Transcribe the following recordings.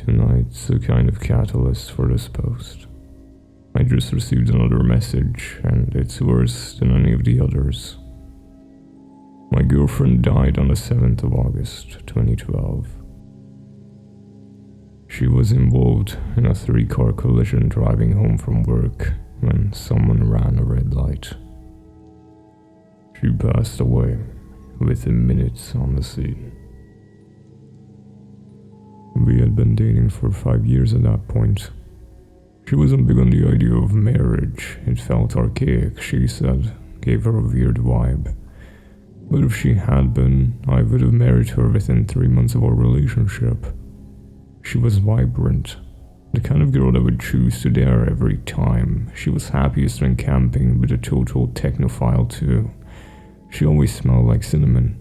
Tonight's a kind of catalyst for this post. I just received another message, and it's worse than any of the others. My girlfriend died on the 7th of August, 2012. She was involved in a 3-car collision driving home from work when someone ran a red light. She passed away within minutes on the scene. We had been dating for 5 years at that point. She wasn't big on the idea of marriage. It felt archaic, she said, gave her a weird vibe. But if she had been, I would have married her within 3 months of our relationship. She was vibrant, the kind of girl that would choose to dare every time. She was happiest when camping, but a total technophile too. She always smelled like cinnamon.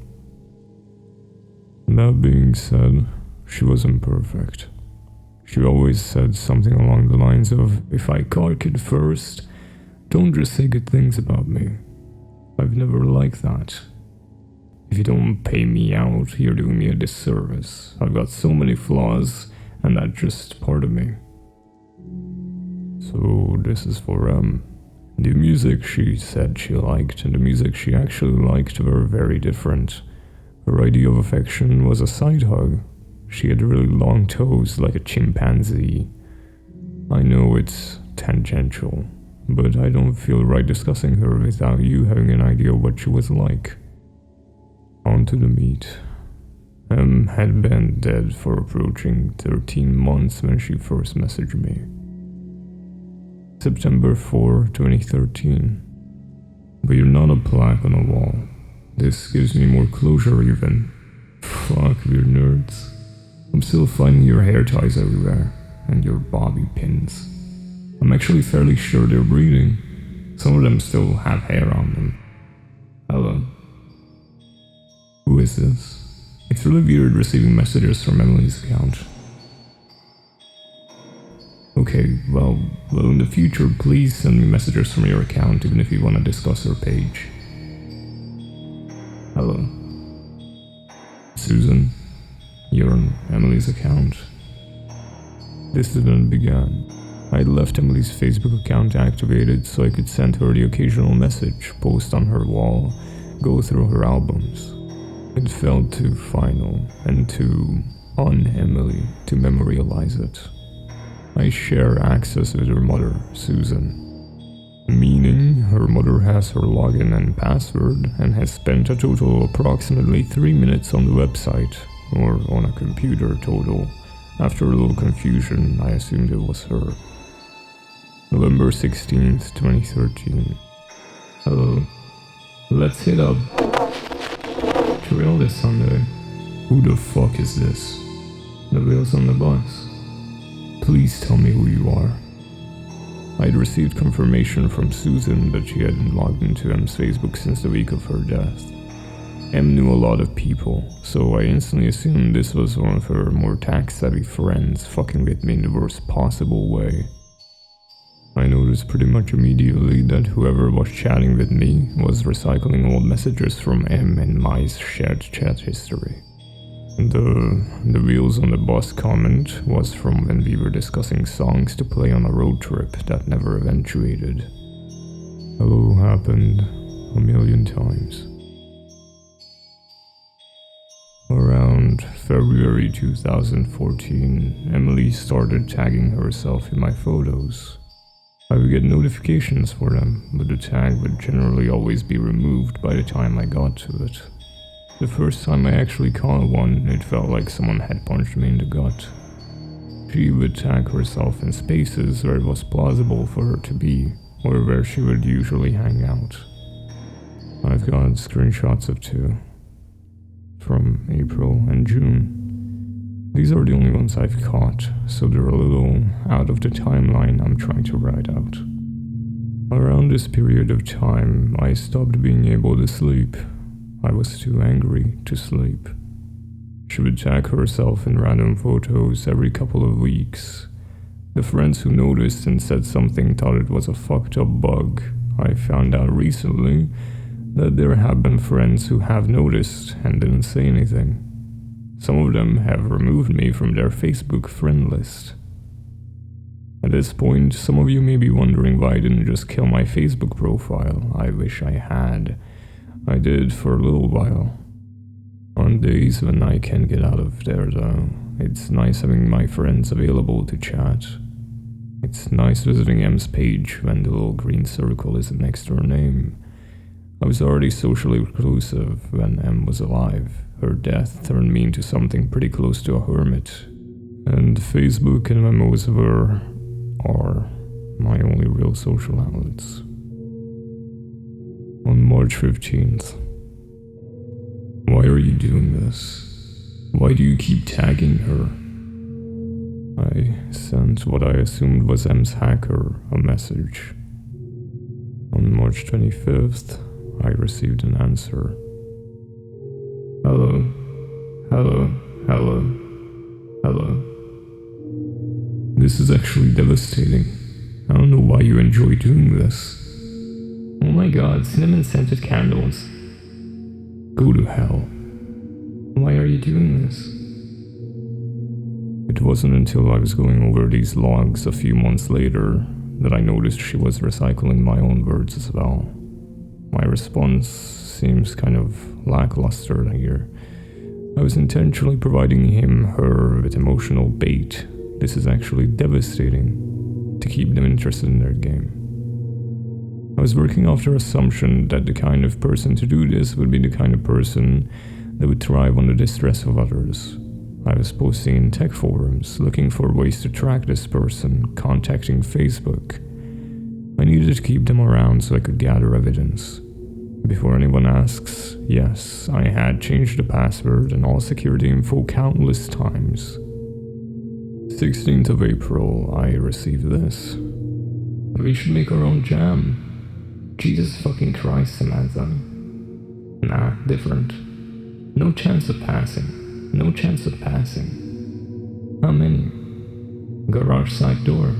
That being said, she wasn't perfect. She always said something along the lines of, if I cock it first, don't just say good things about me. I've never liked that. If you don't pay me out, you're doing me a disservice. I've got so many flaws, and that's just part of me. So this is for the music she said she liked and the music she actually liked were very different. Her idea of affection was a side hug. She had really long toes like a chimpanzee. I know it's tangential, but I don't feel right discussing her without you having an idea of what she was like. On to the meat. Had been dead for approaching 13 months when she first messaged me. September 4, 2013. But you're not a plaque on a wall. This gives me more closure even. Fuck, we're nerds. I'm still finding your hair ties everywhere, and your bobby pins. I'm actually fairly sure they're breeding. Some of them still have hair on them. Hello. Who is this? It's really weird receiving messages from Emily's account. Okay, well, in the future, please send me messages from your account, even if you want to discuss her page. Hello. Susan, you're on Emily's account. This event began. I left Emily's Facebook account activated so I could send her the occasional message, post on her wall, go through her albums. It felt too final and too un-Emily to memorialize it. I share access with her mother, Susan. Meaning, her mother has her login and password and has spent a total of approximately 3 minutes on the website, or on a computer total. After a little confusion, I assumed it was her. November 16th, 2013. Hello. Let's hit up trail this Sunday. Who the fuck is this? The wheels on the bus. Please tell me who you are. I'd received confirmation from Susan that she hadn't logged into M's Facebook since the week of her death. M knew a lot of people, so I instantly assumed this was one of her more tax-savvy friends fucking with me in the worst possible way. I noticed pretty much immediately that whoever was chatting with me was recycling old messages from M in my shared chat history. The wheels on the bus comment was from when we were discussing songs to play on a road trip that never eventuated. Hello happened a million times. Around February 2014, Emily started tagging herself in my photos. I would get notifications for them, but the tag would generally always be removed by the time I got to it. The first time I actually caught one, it felt like someone had punched me in the gut. She would tag herself in spaces where it was plausible for her to be, or where she would usually hang out. I've got screenshots of 2. From April and June. These are the only ones I've caught, so they're a little out of the timeline I'm trying to write out. Around this period of time, I stopped being able to sleep. I was too angry to sleep. She would tag herself in random photos every couple of weeks. The friends who noticed and said something thought it was a fucked up bug. I found out recently that there have been friends who have noticed and didn't say anything. Some of them have removed me from their Facebook friend list. At this point, some of you may be wondering why I didn't just kill my Facebook profile. I wish I had. I did for a little while. On days when I can't get out of there though, it's nice having my friends available to chat. It's nice visiting M's page when the little green circle is next to her name. I was already socially reclusive when M was alive. Her death turned me into something pretty close to a hermit. And Facebook and MMOs are my only real social outlets. On March 15th. Why are you doing this? Why do you keep tagging her? I sent what I assumed was M's hacker a message. On March 25th, I received an answer. Hello, hello, hello, hello. This is actually devastating. I don't know why you enjoy doing this. Oh my god, cinnamon-scented candles. Go to hell. Why are you doing this? It wasn't until I was going over these logs a few months later that I noticed she was recycling my own words as well. My response seems kind of lackluster here. I was intentionally providing her with emotional bait. This is actually devastating to keep them interested in their game. I was working off their assumption that the kind of person to do this would be the kind of person that would thrive on the distress of others. I was posting in tech forums, looking for ways to track this person, contacting Facebook. I needed to keep them around so I could gather evidence. Before anyone asks, yes, I had changed the password and all security info countless times. 16th of April, I received this. We should make our own jam. Jesus fucking Christ, Samantha. Nah, different. No chance of passing. No chance of passing. How many? Garage side door.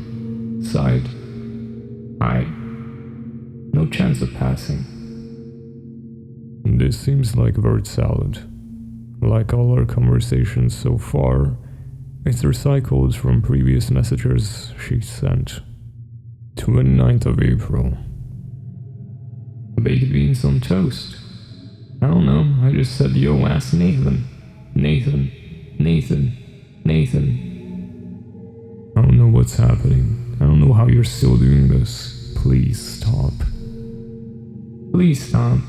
Side. Aye. No chance of passing. This seems like word salad. Like all our conversations so far, it's recycled from previous messages she sent. 29th of April. Baked beans on toast. I don't know, I just said yo ask Nathan. Nathan. I don't know what's happening. I don't know how you're still doing this. Please stop. Please stop.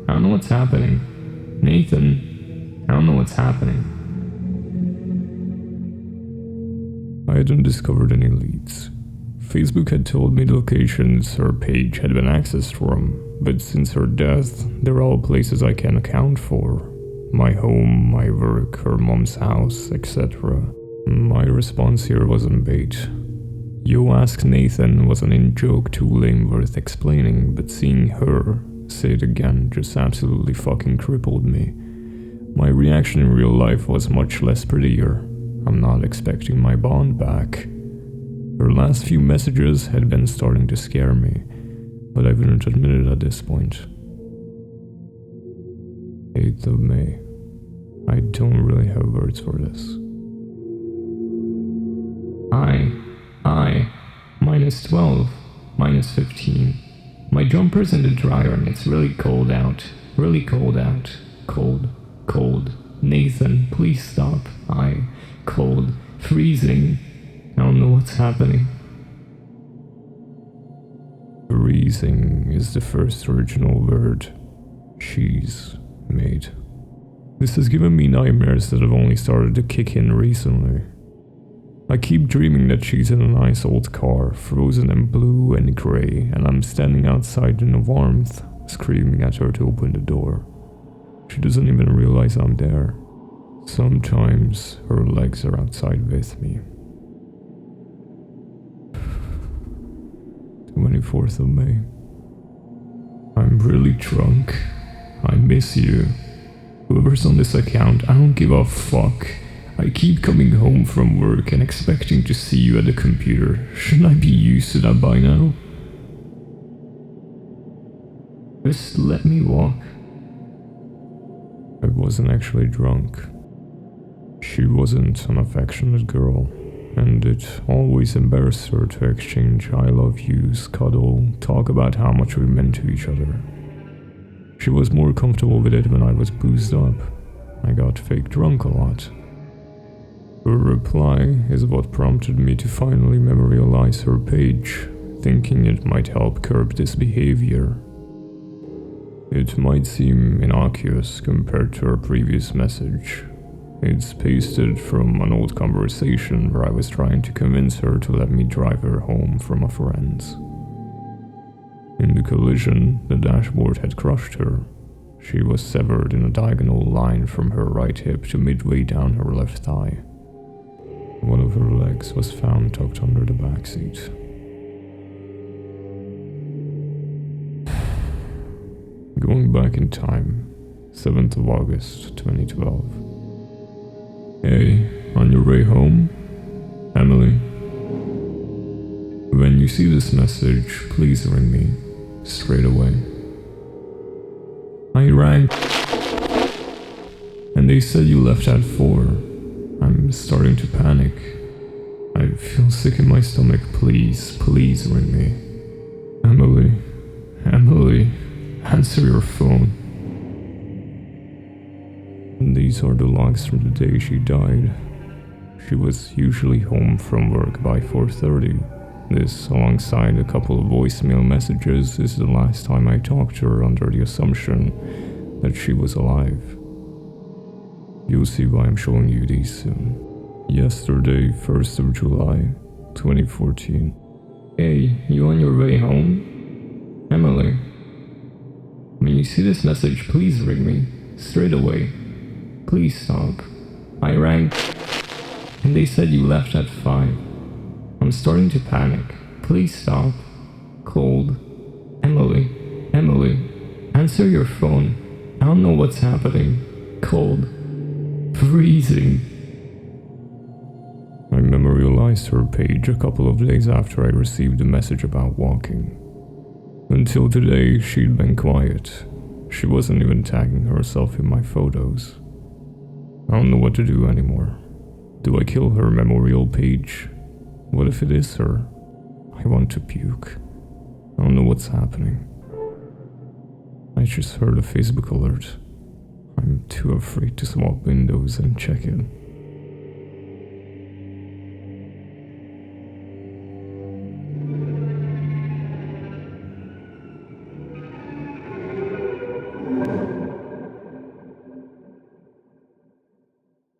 I don't know what's happening. Nathan, I don't know what's happening. I hadn't discovered any leads. Facebook had told me the locations her page had been accessed from, but since her death, they're all places I can account for. My home, my work, her mom's house, etc. My response here wasn't bait. Yo ask Nathan was an in-joke too lame worth explaining, but seeing her say it again just absolutely fucking crippled me. My reaction in real life was much less prettier. I'm not expecting my bond back. Her last few messages had been starting to scare me, but I wouldn't admit it at this point. 8th of May. I don't really have words for this. -12, -15. My jumper's in the dryer and it's really cold out. Really cold out. Cold. Nathan, please stop. Cold. Freezing. I don't know what's happening. Freezing is the first original word she's made. This has given me nightmares that have only started to kick in recently. I keep dreaming that she's in a nice old car, frozen in blue and grey, and I'm standing outside in the warmth, screaming at her to open the door. She doesn't even realize I'm there. Sometimes her legs are outside with me. 24th of May. I'm really drunk. I miss you. Whoever's on this account, I don't give a fuck. I keep coming home from work and expecting to see you at the computer. Shouldn't I be used to that by now? Just let me walk. I wasn't actually drunk. She wasn't an affectionate girl, and it always embarrassed her to exchange I love yous, cuddle, talk about how much we meant to each other. She was more comfortable with it when I was boozed up. I got fake drunk a lot. Her reply is what prompted me to finally memorialize her page, thinking it might help curb this behavior. It might seem innocuous compared to her previous message. It's pasted from an old conversation where I was trying to convince her to let me drive her home from a friend's. In the collision, the dashboard had crushed her. She was severed in a diagonal line from her right hip to midway down her left thigh. One of her legs was found tucked under the back seat. Going back in time, 7th of August 2012. Hey, on your way home? Emily. When you see this message, please ring me straight away. I rang, and they said you left at 4. I'm starting to panic. I feel sick in my stomach. Please ring me. Emily, answer your phone. These are the logs from the day she died. She was usually home from work by 4:30. This, alongside a couple of voicemail messages, is the last time I talked to her under the assumption that she was alive. You'll see why I'm showing you these soon. Yesterday, 1st of July, 2014. Hey, you on your way home? Emily. When you see this message, please ring me straight away. Please stop. I rang, and they said you left at 5. I'm starting to panic. Please stop. Cold. Emily, answer your phone. I don't know what's happening. Cold. Freezing. I memorialized her page a couple of days after I received a message about walking. Until today, she'd been quiet. She wasn't even tagging herself in my photos. I don't know what to do anymore. Do I kill her memorial page? What if it is her? I want to puke. I don't know what's happening. I just heard a Facebook alert. I'm too afraid to swap windows and check it.